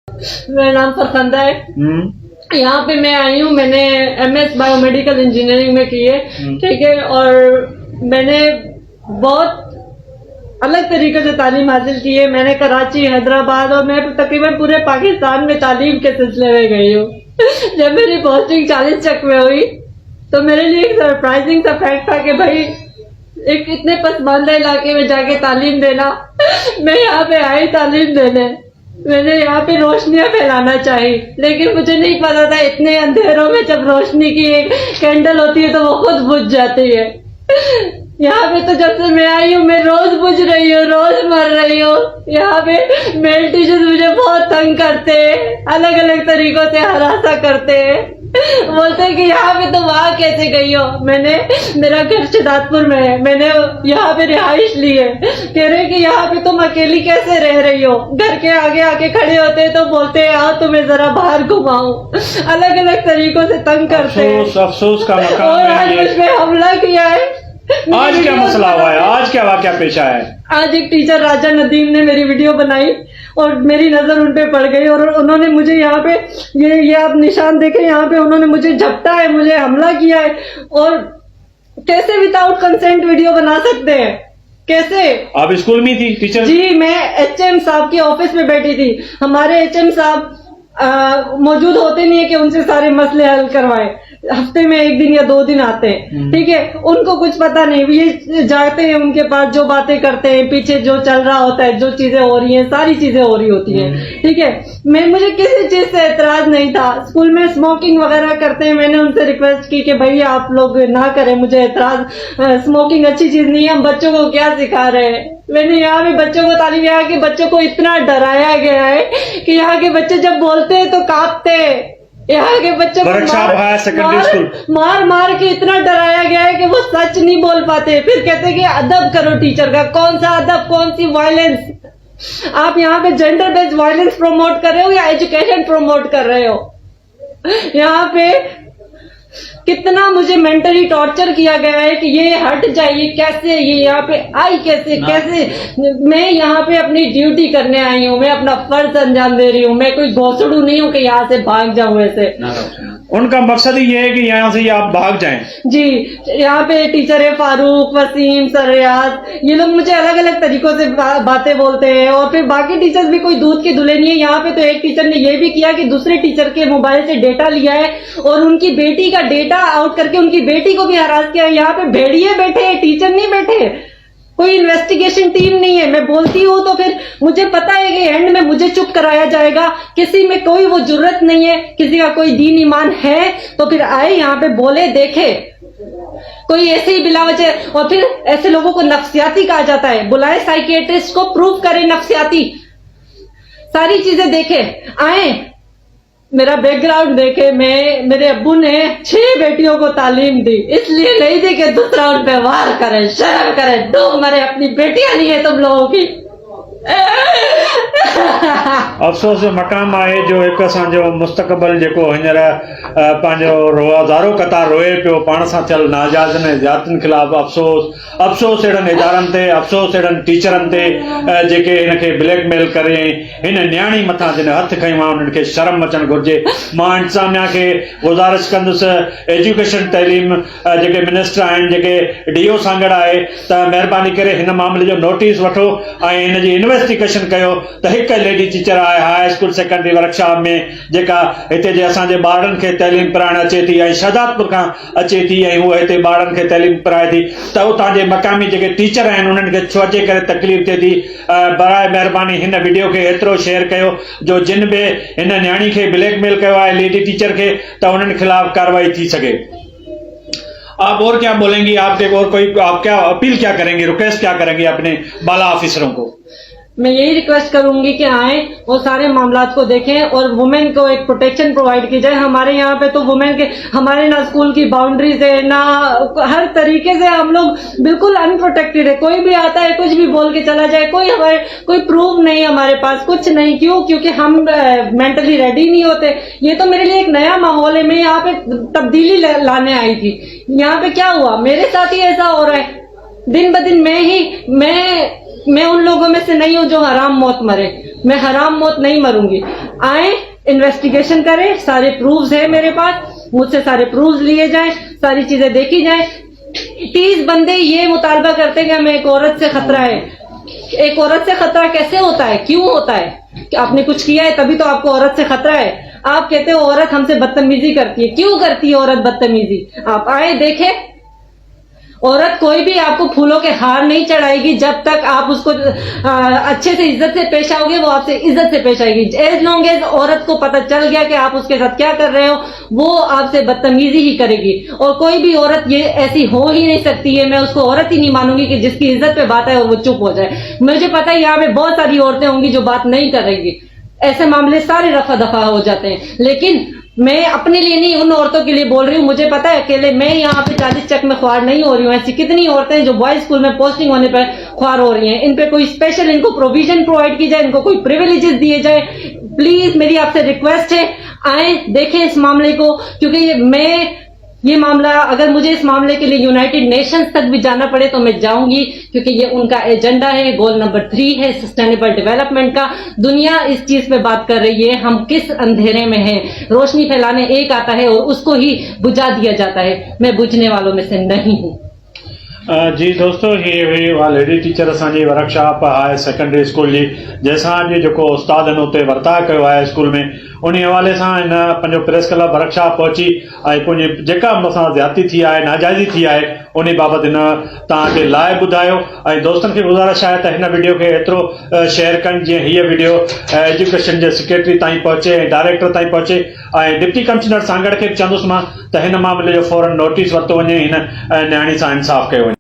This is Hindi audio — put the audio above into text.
मेरा नाम फरखंदा है। यहाँ पे मैं आई हूँ, मैंने MS बायोमेडिकल इंजीनियरिंग में की है, ठीक है। और मैंने बहुत अलग तरीके से तालीम हासिल की है। मैंने कराची, हैदराबाद और मैं तकरीबन पूरे पाकिस्तान में तालीम के सिलसिले में गई हूँ। जब मेरी पोस्टिंग 40 चक में हुई तो मेरे लिए एक सरप्राइजिंग सा फैक्ट था कि भाई एक इतने पसमानदा इलाके में जाके तालीम देना। मैं यहाँ पे आई तालीम देने, मैंने यहाँ पे रोशनियां फैलाना चाहिए, लेकिन मुझे नहीं पता था इतने अंधेरों में जब रोशनी की एक कैंडल होती है तो वो खुद बुझ जाती है। यहाँ पे तो जब से मैं आई हूँ मैं रोज बुझ रही हूँ, रोज मर रही हूँ। यहाँ पे मेल टीचर्स मुझे बहुत तंग करते हैं, अलग अलग तरीकों से हरासा करते हैं। बोलते हैं कि यहाँ पे तो वहाँ कैसे गई हो। मेरा घर शहजादपुर में है, मैंने यहाँ पे रिहाइश ली है। कह रहे कि यहाँ पे तुम अकेली कैसे रह रही हो। घर के आगे आके खड़े होते हैं तो बोलते हैं आओ तुम्हें जरा बाहर घुमाऊं। अलग अलग तरीकों से तंग करते हैं। अफसोस का मकाम और आज मुझ पे हमला किया है। आज क्या मसला हुआ है, आज क्या वाकया पेश आया है? आज एक टीचर राजा नदीम ने मेरी वीडियो बनाई और मेरी नजर उन पे पड़ गई और उन्होंने मुझे यहाँ पे ये आप निशान देखें, यहाँ पे उन्होंने मुझे झपटा है, मुझे हमला किया है। और कैसे विदाउट कंसेंट वीडियो बना सकते हैं, कैसे? आप स्कूल में थी टीचर? जी, मैं HM साहब की ऑफिस में बैठी थी। हमारे HM साहब मौजूद होते नहीं है कि उनसे सारे मसले हल करवाए। हफ्ते में 1 दिन या 2 दिन आते हैं, ठीक है। उनको कुछ पता नहीं, ये जाते हैं उनके पास, जो बातें करते हैं, पीछे जो चल रहा होता है, जो चीजें हो रही हैं, सारी चीजें हो रही होती हैं, ठीक है। मुझे किसी चीज से एतराज नहीं था। स्कूल में स्मोकिंग वगैरह करते हैं, मैंने उनसे रिक्वेस्ट की कि भैया आप लोग ना करें, मुझे एतराज, स्मोकिंग अच्छी चीज नहीं है, हम बच्चों को क्या सिखा रहे हैं। मैंने यहाँ भी बच्चों को तालीम, यहाँ के बच्चों को इतना डराया गया है कि यहाँ के बच्चे जब बोलते हैं तो कांपते हैं। यहाँ के बच्चों को मार मार के इतना डराया गया है कि वो सच नहीं बोल पाते। फिर कहते हैं कि अदब करो टीचर का। कौन सा अदब, कौन सी वायलेंस? आप यहाँ पे जेंडर बेस्ड वायलेंस प्रमोट कर रहे हो या एजुकेशन प्रमोट कर रहे हो? यहाँ पे कितना मुझे मेंटली टॉर्चर किया गया है कि ये हट जाइए, कैसे ये यहाँ पे आई, कैसे मैं यहाँ पे अपनी ड्यूटी करने आई हूँ, मैं अपना फर्ज अंजाम दे रही हूँ। मैं कोई घोसड़ू नहीं हूँ कि यहाँ से भाग जाऊं ऐसे। उनका मकसद ही ये है कि यहाँ से आप भाग जाएं। जी, यहाँ पे टीचर है फारूक, वसीम, सरयाज, ये लोग मुझे अलग अलग तरीकों से बातें बोलते हैं। और फिर बाकी टीचर्स भी कोई दूध की धुले नहीं है। यहाँ पे तो एक टीचर ने ये भी किया कि दूसरे टीचर के मोबाइल से डेटा लिया है और उनकी बेटी का डेटा आउट करके उनकी बेटी को भी हरास किया है। यहाँ पे भेड़िए बैठे हैं, टीचर नहीं बैठे, कोई इन्वेस्टिगेशन टीम नहीं है। मैं बोलती हूँ तो फिर मुझे पता है कि एंड में मुझे चुप कराया जाएगा। किसी में कोई वो जुर्रत नहीं है, किसी का कोई दीन ईमान है तो फिर आए यहाँ पे बोले, देखे। कोई ऐसे ही बिला वजह, और फिर ऐसे लोगों को नफ्सियाती कहा जाता है। बुलाए साइकियाट्रिस्ट को, प्रूव करे नफ्सियाती, सारी चीजें देखे, आए मेरा बैकग्राउंड देखे। मेरे अब्बू ने 6 बेटियों को तालीम दी, इसलिए नहीं दी कि दूसरा उन पे वार करे, शर्म करे, डूब मरे। अपनी बेटियां नहीं है तुम लोगों की। अफ़सोस जो मक़ाम आहे जो हिकु असांजो मुस्तक़बिल जेको हींअर पंहिंजो रोज़ारो क़तार रोए पियो पाण सां थियल नाजायज़ ऐं ज़ातियुनि ख़िलाफ़ अफ़सोस अहिड़नि इदारनि ते, अफ़सोस अहिड़नि टीचरनि ते जेके हिनखे ब्लैकमेल करे हिन न्याणी मथां जिन हथ खयूं आहे उन्हनि खे शर्म अचणु घुरिजे। मां इंतिज़ामिया खे गुज़ारिश कंदुसि, एजुकेशन तइलीम जेके मिनिस्टर आहिनि, जेके DO सांगड़ आहे, त महिरबानी करे हिन मामले जो नोटिस वठो ऐं हिन जी इन्वेस्टिगेशन कयो त हिकु लेडी टीचर आहे हाई स्कूल सेकेंडरी वर्कशॉप में जेका हिते जे असांजे ॿारनि खे तइलीम पढ़ाइण अचे थी ऐं शहजादपुर खां अचे थी ऐं उहा हिते ॿारनि खे तइलीम पढ़ाए थी, त उतां जे मक़ामी जेके टीचर आहिनि उन्हनि खे छो जे करे तकलीफ़ थिए थी। बराए महिरबानी हिन वीडियो खे एतिरो शेयर कयो जो जिन बि हिन न्याणी खे ब्लैकमेल कयो आहे लेडी टीचर खे, त उन्हनि खिलाफ़ कार्रवाई थी सके। आप और क्या बोलेंगी, आप क्या अपील क्या करेंगे, रिक्वेस्ट क्या करेंगे अपने बाला ऑफिसरों को? मैं यही रिक्वेस्ट करूंगी कि आए और सारे मामलात को देखें और वुमेन को एक प्रोटेक्शन प्रोवाइड की जाए। हमारे यहाँ पे तो वुमेन के, हमारे ना स्कूल की बाउंड्रीज है, ना हर तरीके से हम लोग बिल्कुल अनप्रोटेक्टेड है। कोई भी आता है कुछ भी बोल के चला जाए, कोई प्रूफ नहीं हमारे पास, कुछ नहीं। क्यों? क्योंकि हम मेंटली रेडी नहीं होते। ये तो मेरे लिए एक नया माहौल है, मैं यहाँ पे तब्दीली लाने आई थी। यहाँ पे क्या हुआ, मेरे साथ ही ऐसा हो रहा है दिन ब दिन। मैं उन लोगों में से नहीं हूँ जो हराम मौत मरे। मैं हराम मौत नहीं मरूंगी। आए, इन्वेस्टिगेशन करें, सारे प्रूफ्स है मेरे पास, मुझसे सारे प्रूफ्स लिए जाएं, सारी चीजें देखी जाएं। 30 बंदे ये मुतालबा करते हैं कि हमें एक औरत से खतरा है। एक औरत से खतरा कैसे होता है, क्यों होता है? कि आपने कुछ किया है तभी तो आपको औरत से खतरा है। आप कहते हो औरत हमसे बदतमीजी करती है, क्यों करती है औरत बदतमीजी? आप आए देखें। औरत कोई भी आपको फूलों के हार नहीं चढ़ाएगी जब तक आप उसको अच्छे से इज्जत से पेश आओगे, वो आपसे इज्जत से पेश आएगी। एज लॉन्ग एज औरत को पता चल गया कि आप उसके साथ क्या कर रहे हो, वो आपसे बदतमीजी ही करेगी। और कोई भी औरत ये ऐसी हो ही नहीं सकती है, मैं उसको औरत ही नहीं मानूंगी कि जिसकी इज्जत पे बात है और वो चुप हो जाए। मुझे पता है यहाँ पे बहुत सारी औरतें होंगी जो बात नहीं करेंगी, ऐसे मामले सारे रफा दफा हो जाते हैं। लेकिन मैं अपने लिए नहीं, उन औरतों के लिए बोल रही हूँ। मुझे पता है अकेले मैं यहाँ पे 40 चक में ख्वार नहीं हो रही हूँ। ऐसी कितनी औरतें जो बॉयज स्कूल में पोस्टिंग होने पर ख्वार हो रही हैं। इन पे कोई स्पेशल इनको प्रोविजन प्रोवाइड की जाए, इनको कोई प्रिविलेजेस दिए जाए। प्लीज मेरी आपसे रिक्वेस्ट है, आए देखें इस मामले को, क्योंकि ये मामला, अगर मुझे इस मामले के लिए यूनाइटेड नेशंस तक भी जाना पड़े तो मैं जाऊंगी, क्योंकि ये उनका एजेंडा है। गोल नंबर 3 है सस्टेनेबल डेवलपमेंट का। दुनिया इस चीज पे बात कर रही है, हम किस अंधेरे में हैं। रोशनी फैलाने एक आता है और उसको ही बुझा दिया जाता है। मैं बुझने वालों में से नहीं हूँ। जी दोस्तों, ये हुई उहा लेडी टीचर असांजी वर्कशॉप हायर सेकेंडरी स्कूल जी, जंहिंसां अॼु जेको उस्तादनि उते वर्ताउ कयो आहे स्कूल में, उन हवाले सां हिन पंहिंजो प्रेस क्लब वर्कशॉप पहुची ऐं पंहिंजी जेका मूंसां ज़्यादती थी आहे, नाजाइज़ी थी आहे, उन बाबति हिन तव्हांखे लाइ ॿुधायो। ऐं दोस्तनि खे गुज़ारिश आहे त हिन वीडियो खे एतिरो शेयर कनि जीअं हीअ वीडियो एजुकेशन जे सेक्रेटरी ताईं पहुचे ऐं डायरेक्टर ताईं पहुचे। ऐं डिप्टी कमिश्नर सांगड़ खे बि चवंदुसि मां त हिन मामले जो फौरन नोटिस वरितो वञे, हिन न्याणी सां इंसाफ़ कयो वञे।